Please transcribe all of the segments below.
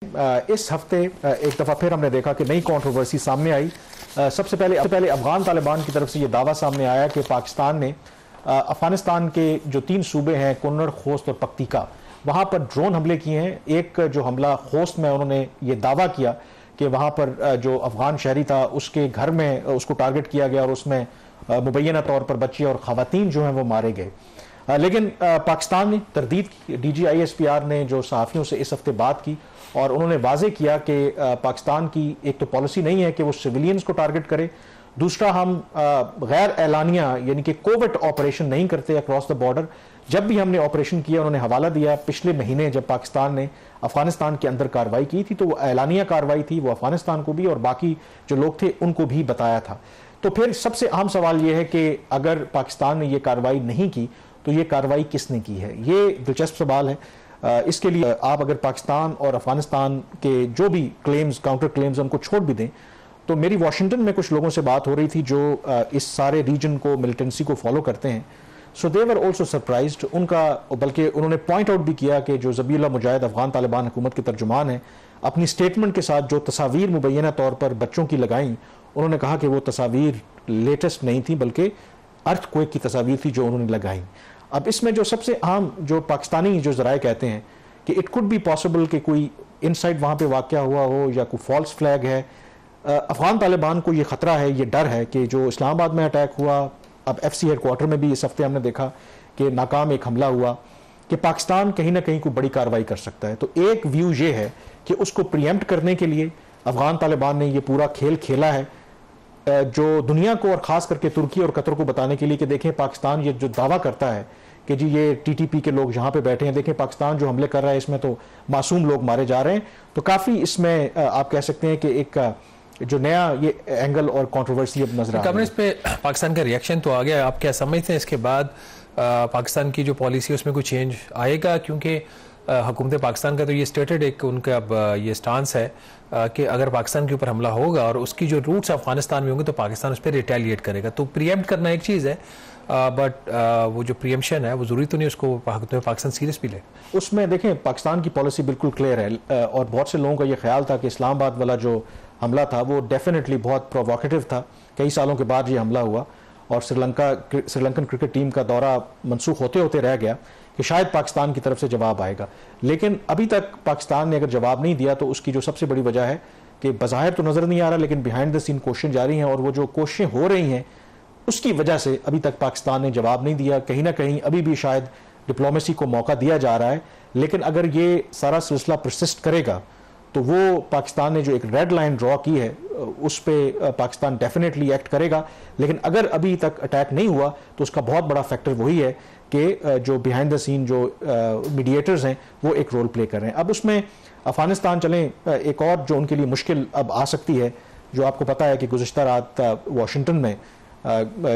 इस हफ्ते एक दफ़ा फिर हमने देखा कि नई कंट्रोवर्सी सामने आई। सबसे पहले अफगान तालिबान की तरफ से ये दावा सामने आया कि पाकिस्तान ने अफगानिस्तान के जो 3 सूबे हैं कुन्नड़, खोस्त और पख्तीका, वहाँ पर ड्रोन हमले किए हैं। एक जो हमला खोस्त में उन्होंने ये दावा किया कि वहाँ पर जो अफगान शहरी था उसके घर में उसको टारगेट किया गया और उसमें मुबैना तौर पर बच्चे और ख़वातीन जो हैं वो मारे गए। लेकिन पाकिस्तान ने तरदीद की। DGISPR ने जो सहाफ़ियों से इस हफ्ते बात की और उन्होंने वाजे किया कि पाकिस्तान की एक तो पॉलिसी नहीं है कि वो सिविलियंस को टारगेट करे, दूसरा हम गैर एलानिया यानी कि कोविड ऑपरेशन नहीं करते अक्रॉस द बॉर्डर। जब भी हमने ऑपरेशन किया उन्होंने हवाला दिया पिछले महीने जब पाकिस्तान ने अफगानिस्तान के अंदर कार्रवाई की थी तो वो एलानिया कार्रवाई थी, वो अफगानिस्तान को भी और बाकी जो लोग थे उनको भी बताया था। तो फिर सबसे अहम सवाल ये है कि अगर पाकिस्तान ने ये कार्रवाई नहीं की तो ये कार्रवाई किसने की है, ये दिलचस्प सवाल है। इसके लिए आप अगर पाकिस्तान और अफगानिस्तान के जो भी क्लेम्स, काउंटर क्लेम्स उनको छोड़ भी दें तो मेरी वाशिंगटन में कुछ लोगों से बात हो रही थी जो इस सारे रीजन को, मिलिटेंसी को फॉलो करते हैं। सो दे वर ऑल्सो सरप्राइज्ड। उनका बल्कि उन्होंने पॉइंट आउट भी किया कि जो ज़बीहुल्लाह मुजाहिद अफगान तालिबान हुकूमत के तर्जुमान हैं, अपनी स्टेटमेंट के साथ जो तस्वीर मुबैना तौर पर बच्चों की लगाई, उन्होंने कहा कि वो तस्वीर लेटेस्ट नहीं थी बल्कि अर्थक्वेक की तस्वीर थी जो उन्होंने लगाई। अब इसमें जो सबसे अहम जो पाकिस्तानी जो ज़राए कहते हैं कि इट कुड बी पॉसिबल कि कोई इनसाइड वहाँ पे वाक़या हुआ हो या कोई फॉल्स फ्लैग है। अफगान तालिबान को ये ख़तरा है, ये डर है कि जो इस्लामाबाद में अटैक हुआ, अब FC हेडक्वार्टर में भी इस हफ्ते हमने देखा कि नाकाम एक हमला हुआ, कि पाकिस्तान कहीं ना कहीं कोई बड़ी कार्रवाई कर सकता है। तो एक व्यू ये है कि उसको प्रीएम्प्ट करने के लिए अफगान तालिबान ने ये पूरा खेल खेला है, जो दुनिया को और ख़ास करके तुर्की और कतर को बताने के लिए कि देखें पाकिस्तान ये जो दावा करता है कि जी ये TTP के लोग यहाँ पे बैठे हैं, देखें पाकिस्तान जो हमले कर रहा है इसमें तो मासूम लोग मारे जा रहे हैं। तो काफ़ी इसमें आप कह सकते हैं कि एक जो नया ये एंगल और कंट्रोवर्सी अब नजर आ रहा है। इस पे पाकिस्तान का रिएक्शन तो आ गया, आप क्या समझते हैं इसके बाद पाकिस्तान की जो पॉलिसी है उसमें कोई चेंज आएगा? क्योंकि हुकूमत पाकिस्तान का तो ये स्टेटेड एक उनका अब ये स्टांस है कि अगर पाकिस्तान के ऊपर हमला होगा और उसकी जो रूट्स अफगानिस्तान में होंगे तो पाकिस्तान उस पर रिटेलिएट करेगा। तो प्रीएम्प्ट करना एक चीज़ है, बट वो जो प्रीएम्पशन है वो ज़रूरी तो नहीं उसको पाकिस्तान सीरियस भी ले। उसमें देखें पाकिस्तान की पॉलिसी बिल्कुल क्लियर है और बहुत से लोगों का ये ख्याल था कि इस्लामाबाद वाला जो हमला था वो डेफिनेटली बहुत प्रोवोकेटिव था। कई सालों के बाद ये हमला हुआ और श्रीलंकन क्रिकेट टीम का दौरा मनसूख होते होते रह गया कि शायद पाकिस्तान की तरफ से जवाब आएगा। लेकिन अभी तक पाकिस्तान ने अगर जवाब नहीं दिया तो उसकी जो सबसे बड़ी वजह है कि बज़ाहिर तो नज़र नहीं आ रहा लेकिन बिहाइंड द सीन कोशिशें जारी हैं और वो जो कोशिशें हो रही हैं उसकी वजह से अभी तक पाकिस्तान ने जवाब नहीं दिया। कहीं ना कहीं अभी भी शायद डिप्लोमेसी को मौका दिया जा रहा है, लेकिन अगर ये सारा सिलसिला परसिस्ट करेगा तो वो पाकिस्तान ने जो एक रेड लाइन ड्रॉ की है उस पर पाकिस्तान डेफिनेटली एक्ट करेगा। लेकिन अगर अभी तक अटैक नहीं हुआ तो उसका बहुत बड़ा फैक्टर वही है कि जो बिहाइंड द सीन जो मीडिएटर्स हैं वो एक रोल प्ले कर रहे हैं। अब उसमें अफगानिस्तान चलें, एक और जो उनके लिए मुश्किल अब आ सकती है, जो आपको पता है कि गुज़िश्ता रात वाशिंगटन में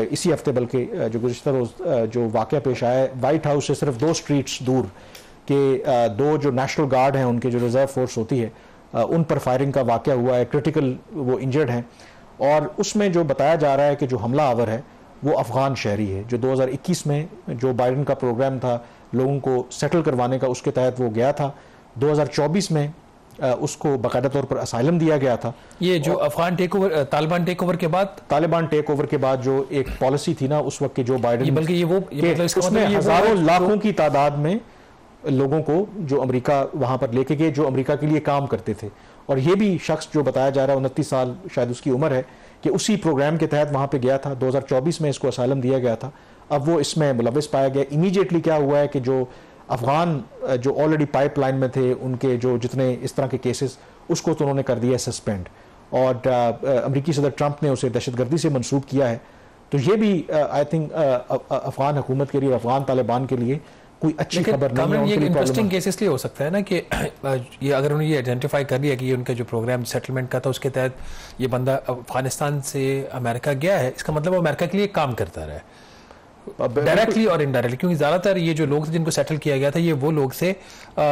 इसी हफ्ते बल्कि जो गुज़िश्ता रोज़ जो वाक़या पेश आया, वाइट हाउस से सिर्फ 2 स्ट्रीट्स दूर के 2 जो नेशनल गार्ड हैं उनके जो रिजर्व फोर्स होती है उन पर फायरिंग का वाक़या हुआ है, क्रिटिकल वो इंजर्ड हैं। और उसमें जो बताया जा रहा है कि जो हमला आवर है वो अफ़गान शहरी है, जो 2021 में जो बाइडन का प्रोग्राम था लोगों को सेटल करवाने का उसके तहत वो गया था। 2024 में उसको बाकायदा तौर पर असाइलम दिया गया था। ये जो अफगान तालिबान टेक ओवर के बाद जो एक पॉलिसी थी ना उस वक्त की जो बाइडन, बल्कि ये मतलब उसमें हजारों लाखों की तादाद में लोगों को जो अमेरिका वहां पर लेके गए जो अमेरिका के लिए काम करते थे। और ये भी शख्स जो बताया जा रहा है 29 साल शायद उसकी उम्र है कि उसी प्रोग्राम के तहत वहां पे गया था। 2024 में इसको असाइलम दिया गया था। अब वो इसमें मुलविस पाया गया। इमीडिएटली क्या हुआ है कि जो अफगान जो ऑलरेडी पाइपलाइन में थे उनके जो जितने इस तरह के केसेस उसको तो उन्होंने कर दिया सस्पेंड और अमेरिकी सदर ट्रंप ने उसे दहशतगर्दी से मंसूब किया है। तो ये भी आई थिंक अफगान हुकूमत के लिए, अफगान तालिबान के लिए कोई अच्छी खबर नहीं है। ये इंटरेस्टिंग केस इसलिए हो सकता है ना कि ये अगर उन्होंने ये आइडेंटिफाई कर लिया कि ये उनका जो प्रोग्राम सेटलमेंट का था उसके तहत ये बंदा अफगानिस्तान से अमेरिका गया है, इसका मतलब वो अमेरिका के लिए काम करता रहा है डायरेक्टली और इनडायरेक्टली, क्योंकि ज्यादातर ये जो लोग थे जिनको सेटल किया गया था ये वो लोग थे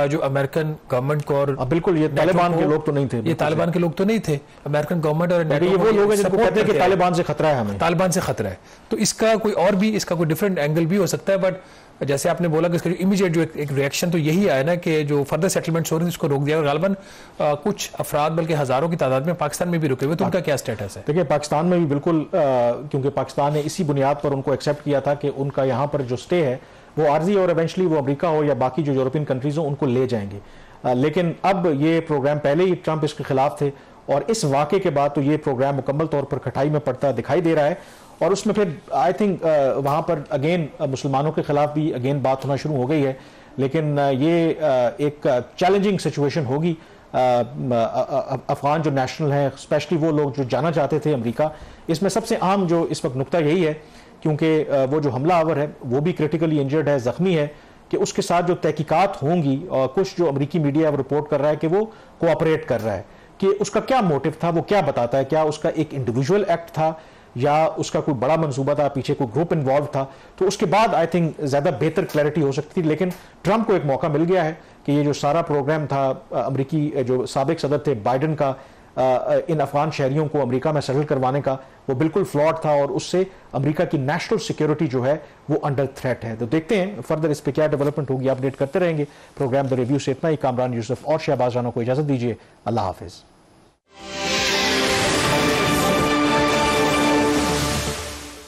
जो अमेरिकन गवर्नमेंट को और बिल्कुल ये तालिबान के लोग तो नहीं थे, ये तालिबान के लोग तो नहीं थे, अमेरिकन गवर्नमेंट और ये वो लोग हैं जिनको कहते हैं कि तालिबान से खतरा है, हमें तालिबान से खतरा है। तो इसका कोई और भी इसका कोई डिफरेंट एंगल भी हो सकता है, बट जैसे आपने बोला कि इसका जो इमीडिएट जो एक रिएक्शन तो यही आया ना कि जो फर्दर सेटलमेंट्स हो रहे थे उसको रोक दिया, और गालबन कुछ अफराद बल्कि हज़ारों की तादाद में पाकिस्तान में भी रुके हुए, तो उनका क्या स्टेटस है? देखिए, पाकिस्तान में भी बिल्कुल क्योंकि पाकिस्तान ने इसी बुनियाद पर उनको एक्सेप्ट किया था कि उनका यहाँ पर जो स्टे है वो आर्जी और इवेंचुअली वो अमेरिका हो या बाकी जो यूरोपियन कंट्रीज हो उनको ले जाएंगे। लेकिन अब ये प्रोग्राम, पहले ही ट्रंप इसके खिलाफ थे और इस वाक़े के बाद तो ये प्रोग्राम मुकम्मल तौर पर खटाई में पड़ता दिखाई दे रहा है। और उसमें फिर आई थिंक वहाँ पर अगेन मुसलमानों के खिलाफ भी अगेन बात होना शुरू हो गई है। लेकिन ये एक चैलेंजिंग सिचुएशन होगी। अफगान जो नेशनल हैं, स्पेशली वो लोग जो जाना चाहते थे अमेरिका, इसमें सबसे आम जो इस वक्त नुक्ता यही है, क्योंकि वो जो हमला आवर है वो भी क्रिटिकली इंजर्ड है, ज़ख्मी है, कि उसके साथ जो तहकीकात होंगी, और कुछ जो अमेरिकी मीडिया रिपोर्ट कर रहा है कि वो कोऑपरेट कर रहा है, कि उसका क्या मोटिव था, वो क्या बताता है, क्या उसका एक इंडिविजुअल एक्ट था या उसका कोई बड़ा मंसूबा था, पीछे कोई ग्रुप इन्वॉल्व था। तो उसके बाद आई थिंक ज़्यादा बेहतर क्लैरिटी हो सकती थी। लेकिन ट्रंप को एक मौका मिल गया है कि ये जो सारा प्रोग्राम था अमेरिकी जो साबिक सदर थे बाइडन का इन अफगान शहरियों को अमेरिका में सेटल करवाने का, वो बिल्कुल फ्लॉड था और उससे अमेरिका की नेशनल सिक्योरिटी जो है वो अंडर थ्रेट है। तो देखते हैं फर्दर इस पर क्या डेवलपमेंट होगी, अपडेट करते रहेंगे। प्रोग्राम द रिव्यू से इतना ही। कामरान यूसुफ और शहबाज राना को इजाज़त दीजिए। अल्लाह हाफिज़।